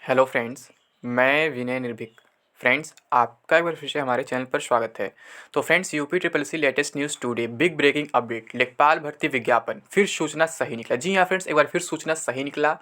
Hello friends, मैं विनय निर्भीक। Friends, आपका एक बार फिर से हमारे चैनल पर स्वागत है। तो friends, UP triple C latest news today big breaking update, लेखपाल भर्ती विज्ञापन फिर सूचना सही निकला। जी हाँ फ्रेंड्स, एक बार फिर सूचना सही निकला।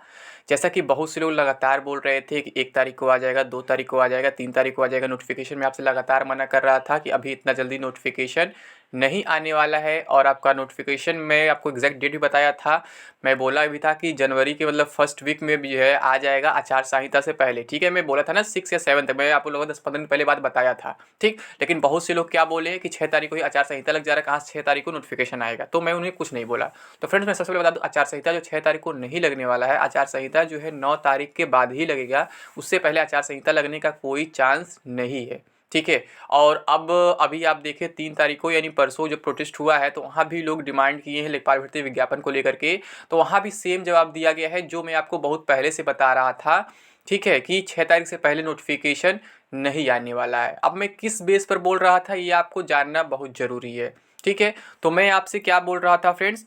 जैसा कि बहुत से लोग लगातार बोल रहे थे कि 1 तारीख को आ जाएगा, 2 तारीख को आ जाएगा, 3 तारीख को आ जाएगा नोटिफिकेशन। मैं आपसे लगातार मना कर रहा था कि अभी इतना जल्दी नोटिफिकेशन नहीं आने वाला है। और आपका नोटिफिकेशन में आपको एग्जैक्ट डेट भी बताया था। मैं बोला भी था कि जनवरी के मतलब फर्स्ट वीक में भी है आ जाएगा, आचार संहिता से पहले। ठीक है, मैं बोला था ना 6 या 7 तक। मैं आप लोगों को 10-15 दिन पहले बात बताया था। ठीक, लेकिन बहुत से लोग क्या बोले कि 6 तारीख को ही आचार संहिता लग जा रहा है, कहाँ से 6 तारीख को नोटिफिकेशन आएगा। तो मैं उन्हें कुछ नहीं बोला। तो फ्रेंड्स, मैं सबसे पहले बता दूँ, आचार संहिता जो 6 तारीख को नहीं लगने वाला है। आचार संहिता जो है 9 तारीख के बाद ही लगेगा। उससे पहले आचार संहिता लगने का कोई चांस नहीं है। ठीक है। और अब अभी आप देखें 3 तारीख को यानी परसों जो प्रोटेस्ट हुआ है, तो वहाँ भी लोग डिमांड किए हैं लेखपाल भर्ती विज्ञापन को लेकर के। तो वहाँ भी सेम जवाब दिया गया है जो मैं आपको बहुत पहले से बता रहा था। ठीक है, कि 6 तारीख से पहले नोटिफिकेशन नहीं आने वाला है। अब मैं किस बेस पर बोल रहा था ये आपको जानना बहुत ज़रूरी है। ठीक है, तो मैं आपसे क्या बोल रहा था फ्रेंड्स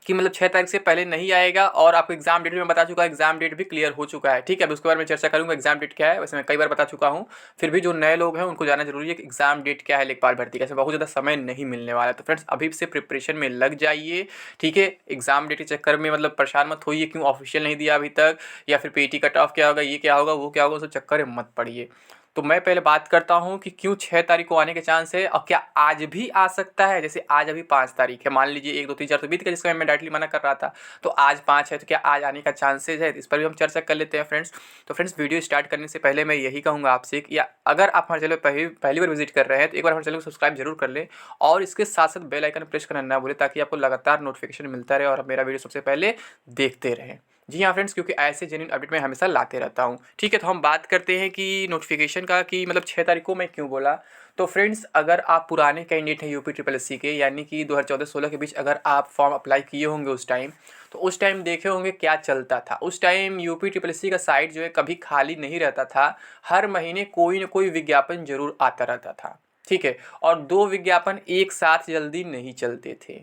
कि मतलब 6 तारीख से पहले नहीं आएगा। और आपको एग्जाम डेट भी मैं बता चुका, एग्जाम डेट भी क्लियर हो चुका है। ठीक है, अब उसके बारे में चर्चा करूंगा एग्जाम डेट क्या है। वैसे मैं कई बार बता चुका हूँ, फिर भी जो नए लोग हैं उनको जानना जरूरी है कि एग्जाम डेट क्या है लेखपाल भर्ती का। बहुत ज़्यादा समय नहीं मिलने वाला है, तो फ्रेंड्स अभी से प्रिपरेशन में लग जाइए। ठीक है, एग्जाम डेट के चक्कर में मतलब परेशान मत होइए क्यों ऑफिशियल नहीं दिया अभी तक, या फिर पीटी कट ऑफ क्या होगा, ये क्या होगा, वो क्या होगा, उस चक्कर में मत पड़िए। तो मैं पहले बात करता हूँ कि क्यों 6 तारीख को आने के चांस है, और क्या आज भी आ सकता है। जैसे आज अभी 5 तारीख है, मान लीजिए 1 2 3 4 तो बीत गया, जिसका मैं डायरेक्टली मना कर रहा था। तो आज 5 है, तो क्या आज आने का चांसेज है, इस पर भी हम चर्चा कर लेते हैं फ्रेंड्स। तो फ्रेंड्स, वीडियो स्टार्ट करने से पहले मैं यही कहूँगा आपसे कि अगर आप हमारे चैनल पर पहली बार विजिट कर रहे हैं तो एक बार हमारे चैनल को सब्सक्राइब जरूर कर लें। और इसके साथ साथ बेल आइकन प्रेस करना ना भूलें, ताकि आपको लगातार नोटिफिकेशन मिलता रहे और आप मेरा वीडियो सबसे पहले देखते रहें। जी हाँ फ्रेंड्स, क्योंकि ऐसे जेन्युइन अपडेट मैं हमेशा लाते रहता हूँ। ठीक है, तो हम बात करते हैं कि नोटिफिकेशन का, कि मतलब 6 तारीख को मैं क्यों बोला। तो फ्रेंड्स, अगर आप पुराने कैंडिडेट हैं यूपी ट्रिपल एस सी के, यानी कि 2014-16 के बीच अगर आप फॉर्म अप्लाई किए होंगे उस टाइम, तो उस टाइम देखे होंगे क्या चलता था। उस time UP triple S C का साइट जो है कभी खाली नहीं रहता था। हर महीने कोई ना कोई विज्ञापन जरूर आता रहता था। ठीक है, और 2 विज्ञापन एक साथ जल्दी नहीं चलते थे।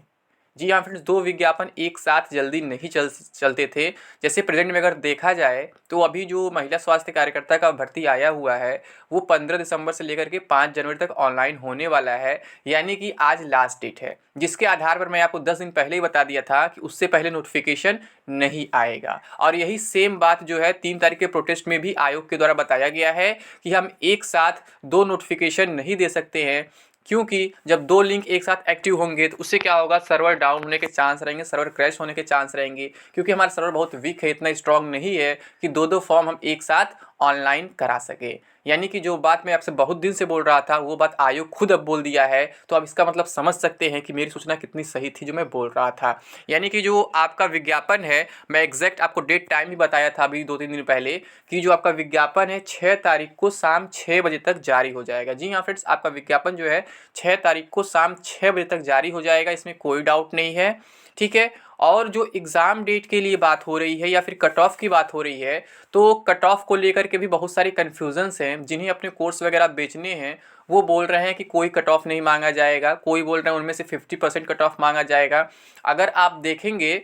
जी हाँ फ्रेंड्स, 2 विज्ञापन एक साथ जल्दी नहीं चलते थे। जैसे प्रेजेंट में अगर देखा जाए तो अभी जो महिला स्वास्थ्य कार्यकर्ता का भर्ती आया हुआ है, वो 15 दिसंबर से लेकर के 5 जनवरी तक ऑनलाइन होने वाला है। यानी कि आज लास्ट डेट है, जिसके आधार पर मैं आपको 10 दिन पहले ही बता दिया था कि उससे पहले नोटिफिकेशन नहीं आएगा। और यही सेम बात जो है 3 तारीख के प्रोटेस्ट में भी आयोग के द्वारा बताया गया है कि हम एक साथ 2 नोटिफिकेशन नहीं दे सकते हैं, क्योंकि जब 2 लिंक एक साथ एक्टिव होंगे तो उससे क्या होगा, सर्वर डाउन होने के चांस रहेंगे, सर्वर क्रैश होने के चांस रहेंगे। क्योंकि हमारा सर्वर बहुत वीक है, इतना स्ट्रांग नहीं है कि 2 फॉर्म हम एक साथ ऑनलाइन करा सके। यानी कि जो बात मैं आपसे बहुत दिन से बोल रहा था वो बात आयोग खुद अब बोल दिया है। तो आप इसका मतलब समझ सकते हैं कि मेरी सूचना कितनी सही थी जो मैं बोल रहा था। यानी कि जो आपका विज्ञापन है, मैं एग्जैक्ट आपको डेट टाइम भी बताया था अभी 2-3 दिन पहले, कि जो आपका विज्ञापन है 6 तारीख को शाम 6 बजे तक जारी हो जाएगा। जी हाँ फ्रेंड्स, आपका विज्ञापन जो है 6 तारीख को शाम 6 बजे तक जारी हो जाएगा, इसमें कोई डाउट नहीं है। ठीक है, और जो एग्ज़ाम डेट के लिए बात हो रही है या फिर कट ऑफ की बात हो रही है, तो कट ऑफ को लेकर के भी बहुत सारी कन्फ्यूजन्स हैं। जिन्हें अपने कोर्स वगैरह बेचने हैं वो बोल रहे हैं कि कोई कट ऑफ नहीं मांगा जाएगा, कोई बोल रहे हैं उनमें से 50% कट ऑफ मांगा जाएगा। अगर आप देखेंगे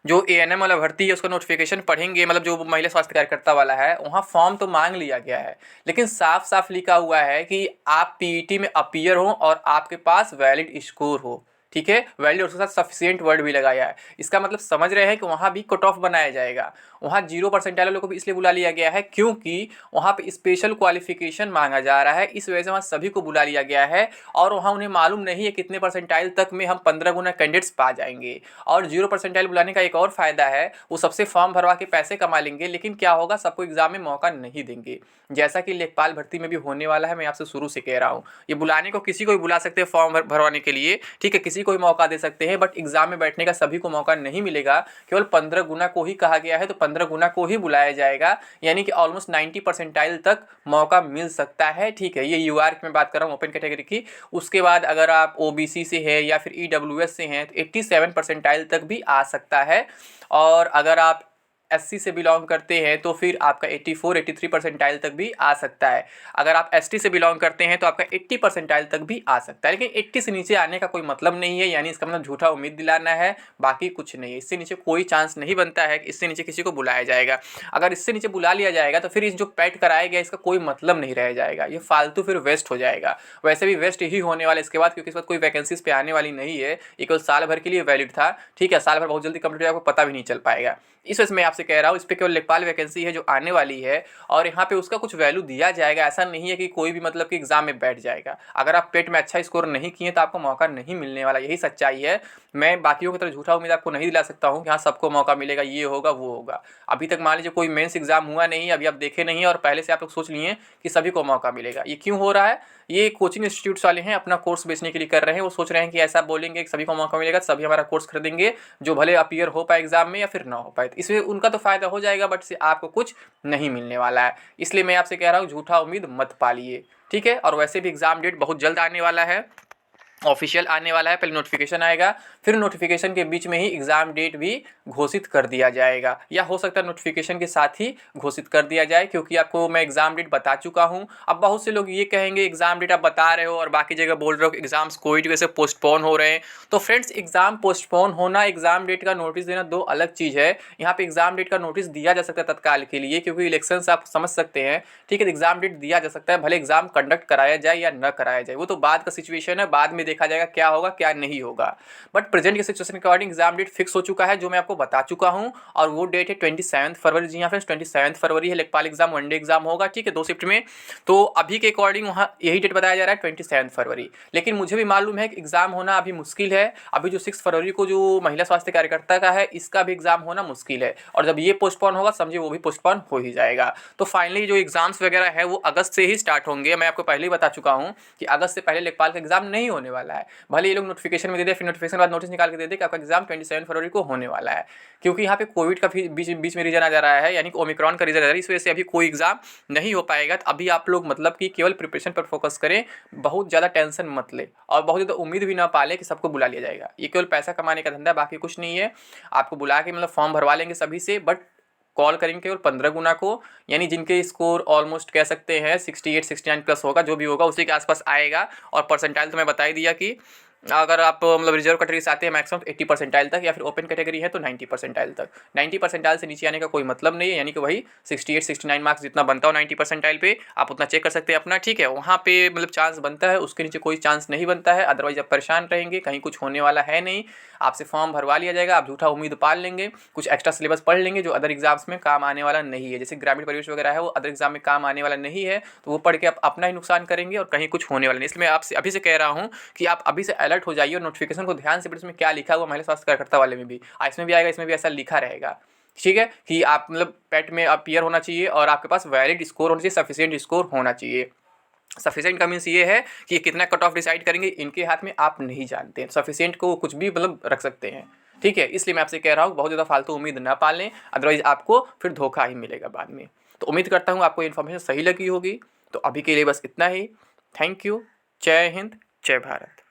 जो एएनएम वाला भर्ती है उसका नोटिफिकेशन पढ़ेंगे, मतलब जो महिला स्वास्थ्य कार्यकर्ता वाला है, वहाँ फॉर्म तो मांग लिया गया है, लेकिन साफ साफ लिखा हुआ है कि आप पीईटी में अपीयर हो और आपके पास वैलिड स्कोर हो। ठीक है, वैलिड और उसके साथ सफिशियंट वर्ड भी लगाया है। इसका मतलब समझ रहे हैं कि वहाँ भी कट ऑफ बनाया जाएगा। वहाँ 0% वालों को भी इसलिए बुला लिया गया है क्योंकि वहाँ पे स्पेशल क्वालिफिकेशन मांगा जा रहा है, इस वजह से वहाँ सभी को बुला लिया गया है। और वहाँ उन्हें मालूम नहीं है कितने परसेंटाइल तक में हम 15 गुना कैंडिडेट्स पा जाएंगे। और 0% बुलाने का एक और फायदा है, वो सबसे फॉर्म भरवा के पैसे कमा लेंगे, लेकिन क्या होगा, सबको एग्जाम में मौका नहीं देंगे। जैसा कि लेखपाल भर्ती में भी होने वाला है, मैं आपसे शुरू से कह रहा हूँ। ये बुलाने को किसी को भी बुला सकते हैं फॉर्म भरवाने के लिए, ठीक है, किसी को भी मौका दे सकते हैं, बट एग्जाम में बैठने का सभी को मौका नहीं मिलेगा। केवल 15 गुना को ही कहा गया है, तो 15 गुना को ही बुलाया जाएगा। यानी कि ऑलमोस्ट 90% तक मौका मिल सकता है। ठीक है, ये यूआर की मैं बात कर रहा हूँ, ओपन कैटेगरी की। उसके बाद अगर आप ओबीसी से है या फिर ईडब्ल्यूएस से हैं तो 87% तक भी आ सकता है। और अगर आप SC से बिलोंग करते हैं तो फिर आपका 84-83 परसेंटाइल तक भी आ सकता है। अगर आप ST से बिलोंग करते हैं तो आपका 80 परसेंटाइल तक भी आ सकता है। लेकिन 80 से नीचे आने का कोई मतलब नहीं है, यानी इसका मतलब झूठा उम्मीद दिलाना है, बाकी कुछ नहीं है। इससे नीचे कोई चांस नहीं बनता है कि इससे नीचे किसी को बुलाया जाएगा। अगर इससे नीचे बुला लिया जाएगा तो फिर इस जो पैट कराया गया इसका कोई मतलब नहीं रह जाएगा, ये फालतू फिर वेस्ट हो जाएगा। वैसे भी वेस्ट ही होने वाला इसके बाद, क्योंकि इस बात कोई वैकेंसीज पे आने वाली नहीं है, ये केवल साल भर के लिए वैलिड था। ठीक है, साल भर बहुत जल्दी कंप्लीट हो जाएगा, आपको पता भी नहीं चल पाएगा। इस वजह से मैं आपसे कह रहा हूँ इस पर केवल लेखपाल वैकेंसी है जो आने वाली है, और यहाँ पे उसका कुछ वैल्यू दिया जाएगा। ऐसा नहीं है कि कोई भी मतलब कि एग्जाम में बैठ जाएगा। अगर आप पेट में अच्छा स्कोर नहीं किए तो आपको मौका नहीं मिलने वाला, यही सच्चाई है। मैं बाकियों की तरह झूठा उम्मीद आपको नहीं दिला सकता हूँ कि हाँ सबको मौका मिलेगा, ये होगा वो होगा। अभी तक मान लीजिए कोई मेंस एग्जाम हुआ नहीं, अभी आप देखे नहीं और पहले से आप लोग सोच लिए कि सभी को मौका मिलेगा। ये क्यों हो रहा है? ये कोचिंग इंस्टीट्यूट्स वाले हैं, अपना कोर्स बेचने के लिए कर रहे हैं। वो सोच रहे हैं कि ऐसा बोलेंगे कि सभी को मौका मिलेगा, सभी हमारा कोर्स खरीदेंगे, जो भले अपीयर हो पाए एग्जाम में या फिर ना हो पाए। तो इसमें उनका तो फायदा हो जाएगा, बट से आपको कुछ नहीं मिलने वाला है। इसलिए मैं आपसे कह रहा हूँ झूठा उम्मीद मत पालिए, ठीक है। और वैसे भी एग्जाम डेट बहुत जल्द आने वाला है, ऑफिशियल आने वाला है। पहले नोटिफिकेशन आएगा, फिर नोटिफिकेशन के बीच में ही एग्ज़ाम डेट भी घोषित कर दिया जाएगा, या हो सकता है नोटिफिकेशन के साथ ही घोषित कर दिया जाए, क्योंकि आपको मैं एग्ज़ाम डेट बता चुका हूं। अब बहुत से लोग ये कहेंगे एग्ज़ाम डेट आप बता रहे हो और बाकी जगह बोल रहे हो कि एग्ज़ाम्स कोविड की वजह से पोस्टपोन हो रहे हैं। तो फ्रेंड्स, एग्ज़ाम पोस्टपोन होना, एग्ज़ाम डेट का नोटिस देना दो अलग चीज़ है। यहाँ पे एग्ज़ाम डेट का नोटिस दिया जा सकता है तत्काल के लिए, क्योंकि इलेक्शन आप समझ सकते हैं, ठीक है। एग्ज़ाम डेट दिया जा सकता है, भले एग्ज़ाम कंडक्ट कराया जाए या न कराया जाए, वो तो बाद का सिचुएशन है, बाद में देखा जाएगा क्या होगा क्या नहीं होगा। बट प्रेजेंट के सिचुएशन के अकॉर्डिंग एग्जाम डेट फिक्स हो चुका है, जो मैं आपको बता चुका हूं, और वो डेट है 27 फरवरी। जी हाँ फ्रेंड्स, 27 फरवरी है लेखपाल एग्जाम, वनडे एग्जाम होगा, ठीक है, 2 शिफ्ट में। तो अभी के अकॉर्डिंग वहाँ यही डेट बताया जा रहा है 27 फरवरी। लेकिन मुझे भी मालूम है कि एग्जाम होना अभी मुश्किल है। अभी जो 6 फरवरी को जो महिला स्वास्थ्य कार्यकर्ता का है, इसका भी एग्जाम होना मुश्किल है, और जब ये पोस्टपोन होगा समझिए वो भी पोस्टपोन हो ही जाएगा। तो फाइनली जो एग्जाम्स वगैरह है वो अगस्त से ही स्टार्ट होंगे। मैं आपको पहले ही बता चुका हूँ कि अगस्त से पहले लेखपाल का एग्जाम नहीं होने वाला है। भले ये लोग नोटिफिकेशन में दे दे, फिर नोटिफिकेशन बाद नोटिस निकाल के दे दे कि आपका एग्जाम 27 फरवरी को होने वाला है, क्योंकि यहाँ पे कोविड का भी बीच में रीजन आ जा रहा है, यानी कि ओमिक्रॉन का रीजन आ जा रहा है। इस वजह से अभी कोई एग्जाम नहीं हो पाएगा। तो अभी आप लोग मतलब कि केवल प्रिपरेशन पर फोकस करें, बहुत ज़्यादा टेंशन मत ले, और बहुत ज़्यादा उम्मीद भी ना पाले कि सबको बुला लिया जाएगा। ये केवल पैसा कमाने का धंधा है, बाकी कुछ नहीं है। आपको बुला के मतलब फॉर्म भरवा लेंगे सभी से, बट कॉल करेंगे केवल 15 गुना को, यानी जिनके स्कोर ऑलमोस्ट कह सकते हैं 68-69 प्लस होगा, जो भी होगा उसी के आसपास आएगा। और परसेंटाइल तो मैं बता ही दिया कि अगर आप मतलब रिजर्व कैटेगरी से आते हैं मैक्सिमम 80 परसेंटाइल तक, या फिर ओपन कैटेगरी है तो 90 परसेंटाइल तक। 90 परसेंटाइल से नीचे आने का कोई मतलब नहीं है, यानी कि वही 68-69 मार्क्स जितना बनता हो 90 परसेंटाइल पे, आप उतना चेक कर सकते हैं अपना, ठीक है। वहाँ पे मतलब चांस बनता है, उसके नीचे कोई चांस नहीं बनता है। अदरवाइज आप परेशान रहेंगे, कहीं कुछ होने वाला है नहीं। आपसे फॉर्म भरवा लिया जाएगा, आप झूठा उम्मीद पाल लेंगे, कुछ एक्स्ट्रा सिलेबस पढ़ लेंगे जो अदर एग्जाम्स में काम आने वाला नहीं है। जैसे ग्रामीण परिवेश वगैरह है, वो अदर एग्जाम में काम आने वाला नहीं है, तो वो पढ़ के आप अपना ही नुकसान करेंगे और कहीं कुछ होने वाला नहीं। इसलिए मैं आपसे अभी से कह रहा हूँ कि आप अभी से अलर्ट हो जाइए और नोटिफिकेशन को ध्यान से पढ़िए, इसमें क्या लिखा हुआ महिला स्वास्थ्य कार्यकर्ता वाले में भी, इसमें भी आएगा, इसमें भी ऐसा लिखा रहेगा, ठीक है, कि आप मतलब पेट में अपीयर होना चाहिए और आपके पास वैलिड स्कोर होना चाहिए, सफिशिएंट स्कोर होना चाहिए। सफिशिएंट का मीन्स ये है कि कितना कट ऑफ डिसाइड करेंगे इनके हाथ में, आप नहीं जानते हैं। सफिशिएंट को कुछ भी मतलब रख सकते हैं, ठीक है। इसलिए मैं आपसे कह रहा हूँ बहुत ज़्यादा फालतू उम्मीद ना पालें, अदरवाइज आपको फिर धोखा ही मिलेगा बाद में। तो उम्मीद करता हूँ आपको इन्फॉर्मेशन सही लगी होगी। तो अभी के लिए बस इतना ही। Thank you. जय हिंद, जय भारत।